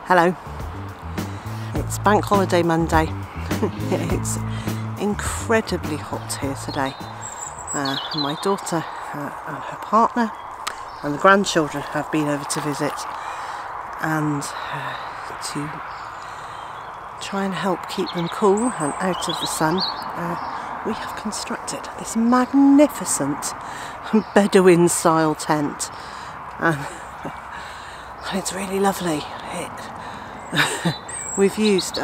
Hello, it's Bank Holiday Monday. It's incredibly hot here today. My daughter and her partner and the grandchildren have been over to visit, and to try and help keep them cool and out of the sun, we have constructed this magnificent Bedouin style tent, and it's really lovely. I've used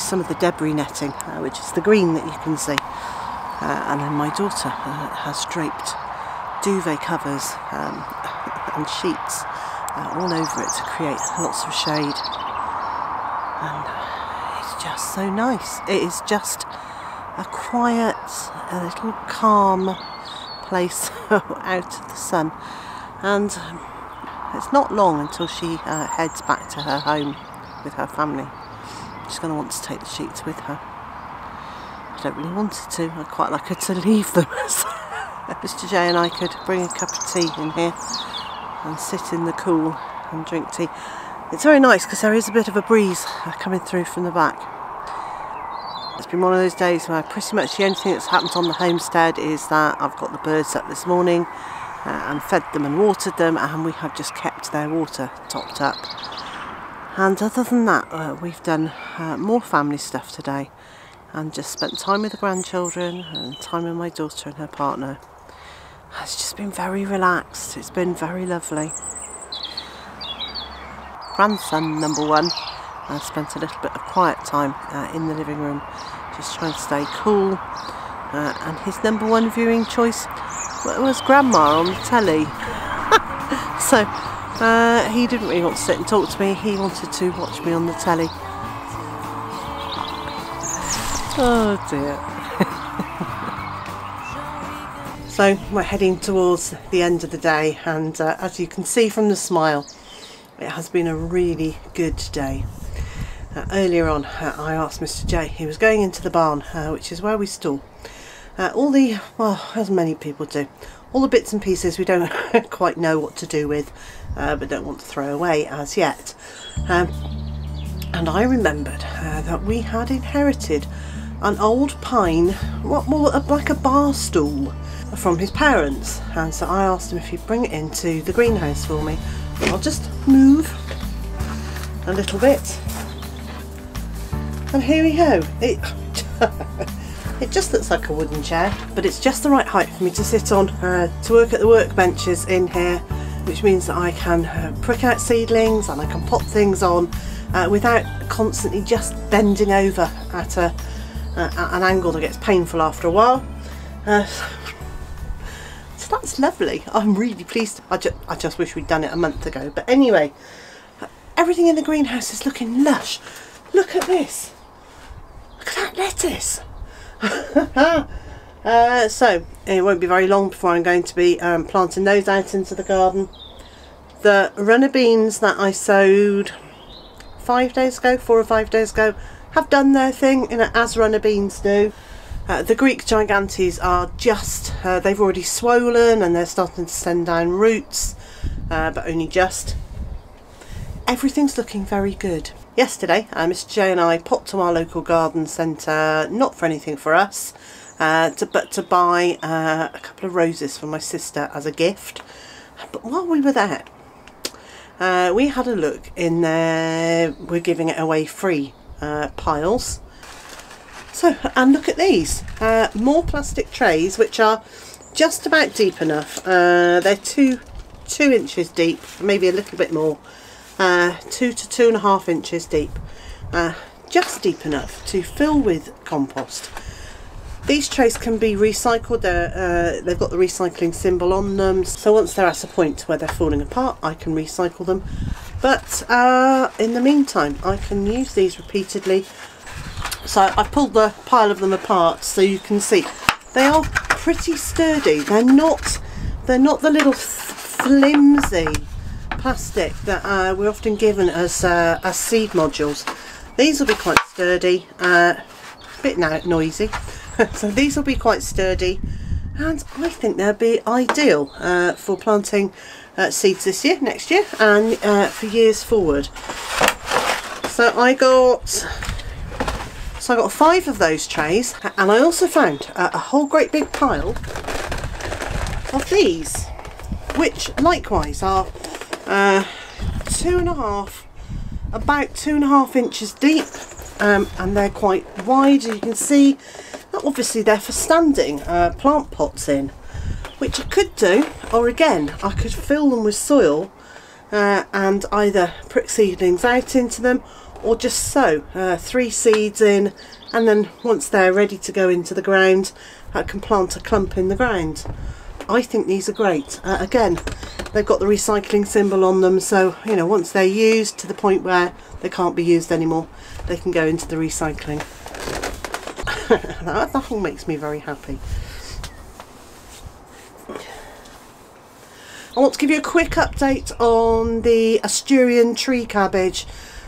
some of the debris netting, which is the green that you can see, and then my daughter has draped duvet covers and sheets all over it to create lots of shade, and it's just so nice. It is just a quiet, a little calm place out of the sun, and it's not long until she heads back to her home with her family. She's going to want to take the sheets with her. I don't really want her to. I'd quite like her to leave them. Mr. J and I could bring a cup of tea in here and sit in the cool and drink tea. It's very nice because there is a bit of a breeze coming through from the back. It's been one of those days where pretty much the only thing that's happened on the homestead is that I've got the birds up this morning and fed them and watered them, and we have just kept their water topped up. And other than that, we've done more family stuff today and just spent time with the grandchildren and time with my daughter and her partner. It's just been very relaxed. It's been very lovely. Grandson number one spent a little bit of quiet time in the living room, just trying to stay cool, and his number one viewing choice was Grandma on the telly. So he didn't really want to sit and talk to me. He wanted to watch me on the telly. Oh dear. So we're heading towards the end of the day, and as you can see from the smile, it has been a really good day. Earlier on, I asked Mr. J, he was going into the barn, which is where we store all the, well, as many people do, all the bits and pieces we don't quite know what to do with, but don't want to throw away as yet. And I remembered that we had inherited an old pine, what more like a bar stool, from his parents, and so I asked him if he'd bring it into the greenhouse for me. I'll just move a little bit, and here we go. It just looks like a wooden chair, but it's just the right height for me to sit on to work at the workbenches in here, which means that I can prick out seedlings and I can pop things on without constantly just bending over at an angle that gets painful after a while. So that's lovely. I'm really pleased. I just wish we'd done it a month ago. But anyway, everything in the greenhouse is looking lush. Look at this. Look at that lettuce. So it won't be very long before I'm going to be planting those out into the garden. The runner beans that I sowed 4 or 5 days ago have done their thing, as runner beans do. The Greek gigantes are just, they've already swollen and they're starting to send down roots, but only just. Everything's looking very good. Yesterday, Mr. J and I popped to our local garden centre, not for anything for us, but to buy a couple of roses for my sister as a gift. But while we were there, we had a look in their we're giving it away free piles. So, and look at these, more plastic trays which are just about deep enough. They're 2 inches deep, maybe a little bit more. 2 to 2.5 inches deep, just deep enough to fill with compost. These trays can be recycled. They've got the recycling symbol on them, so once they're at a point where they're falling apart, I can recycle them. But in the meantime, I can use these repeatedly. So I've pulled the pile of them apart so you can see they are pretty sturdy. They're not the little flimsy plastic that we're often given as seed modules. These will be quite sturdy, a bit noisy. So these will be quite sturdy, and I think they'll be ideal for planting seeds this year, next year, and for years forward. So I got 5 of those trays, and I also found a whole great big pile of these, which likewise are about 2.5 inches deep, and they're quite wide. You can see that obviously they're for standing plant pots in, which I could do, or again I could fill them with soil and either prick seedlings out into them, or just sow 3 seeds in, and then once they're ready to go into the ground, I can plant a clump in the ground. I think these are great. Again, they've got the recycling symbol on them, so you know, once they're used to the point where they can't be used anymore, they can go into the recycling. That whole makes me very happy. I want to give you a quick update on the Asturian tree cabbage,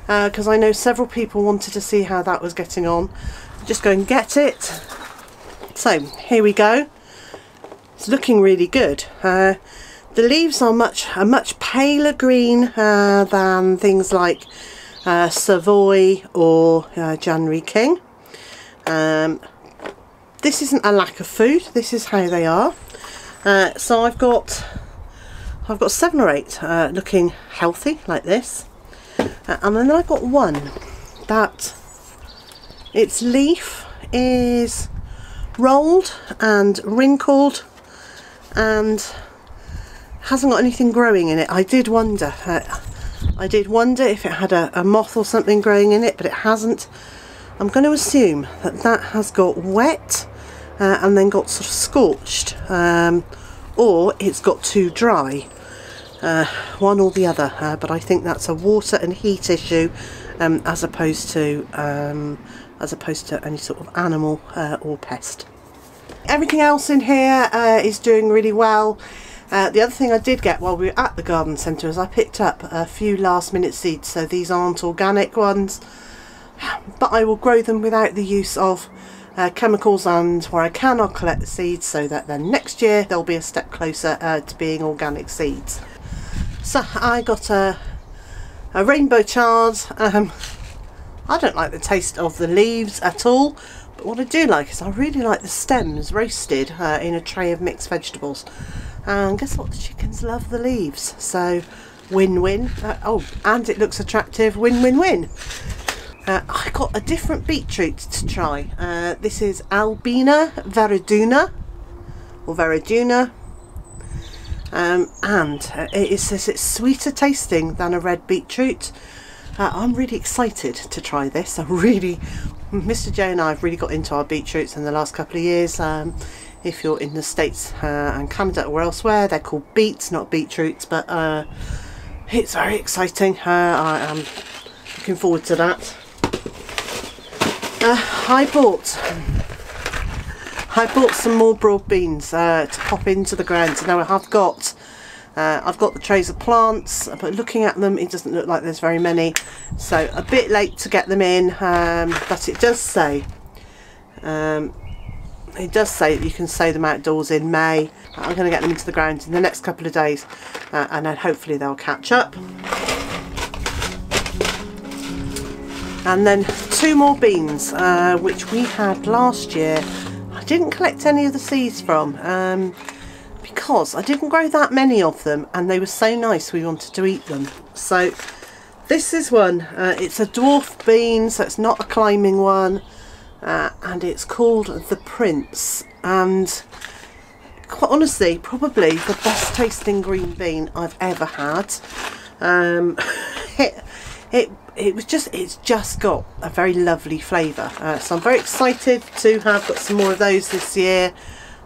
because I know several people wanted to see how that was getting on. Just go and get it. So here we go. It's looking really good. The leaves are a much paler green than things like Savoy or January King. This isn't a lack of food. This is how they are. So I've got 7 or 8 looking healthy like this, and then I've got one that its leaf is rolled and wrinkled and hasn't got anything growing in it. I did wonder if it had a moth or something growing in it, but it hasn't. I'm going to assume that has got wet and then got sort of scorched, or it's got too dry, one or the other, but I think that's a water and heat issue, as opposed to any sort of animal or pest. Everything else in here is doing really well. The other thing I did get while we were at the garden centre is I picked up a few last minute seeds. So these aren't organic ones, but I will grow them without the use of chemicals, and where I can I'll collect the seeds, so that then next year they'll be a step closer to being organic seeds. So I got a rainbow chard. I don't like the taste of the leaves at all, but what I do like is I really like the stems roasted in a tray of mixed vegetables. And guess what? The chickens love the leaves, so win-win. Oh, and it looks attractive. Win-win-win. I got a different beetroot to try. This is Albina Veriduna, or Veriduna, and it says it's sweeter tasting than a red beetroot. I'm really excited to try this. Mr. J and I have really got into our beetroots in the last couple of years. If you're in the States and Canada or elsewhere, they're called beets, not beetroots, but it's very exciting. I am looking forward to that. I bought some more broad beans to pop into the ground. So now I've got the trays of plants, but looking at them, it doesn't look like there's very many. So a bit late to get them in, but it does say that you can sow them outdoors in May. I'm going to get them into the ground in the next couple of days, and then hopefully they'll catch up. And then 2 more beans, which we had last year. I didn't collect any of the seeds from, because I didn't grow that many of them, and they were so nice we wanted to eat them. So this is one. It's a dwarf bean, so it's not a climbing one, and it's called the Prince, and quite honestly probably the best tasting green bean I've ever had. It's just got a very lovely flavour, so I'm very excited to have got some more of those this year.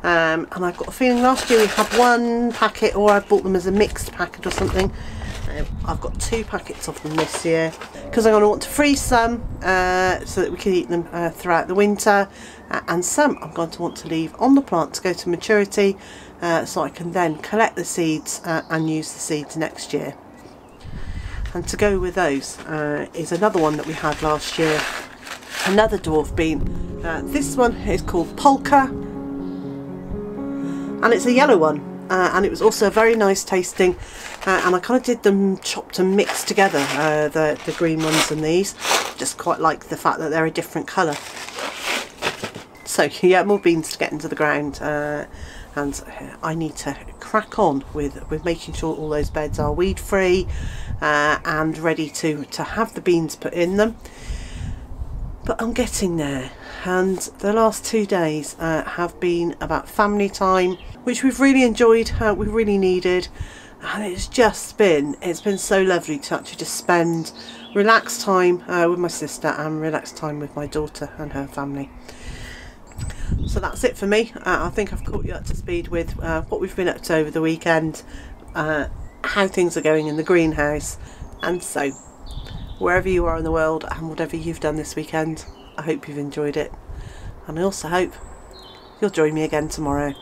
And I've got a feeling last year we had 1 packet, or I bought them as a mixed packet or something. I've got 2 packets of them this year, because I'm going to want to freeze some so that we can eat them throughout the winter, and some I'm going to want to leave on the plant to go to maturity, so I can then collect the seeds and use the seeds next year. And to go with those is another one that we had last year, another dwarf bean. This one is called Polka, and it's a yellow one. and it was also very nice tasting, and I kind of did them chopped and mixed together, the green ones and these. Just quite like the fact that they're a different colour. So yeah, more beans to get into the ground, and I need to crack on with making sure all those beds are weed free and ready to have the beans put in them. But I'm getting there, and the last 2 days have been about family time, which we've really enjoyed, we really needed, and it's been so lovely to actually just spend relaxed time with my sister and relaxed time with my daughter and her family. So that's it for me. I think I've caught you up to speed with what we've been up to over the weekend, how things are going in the greenhouse, and so wherever you are in the world and whatever you've done this weekend, I hope you've enjoyed it, and I also hope you'll join me again tomorrow.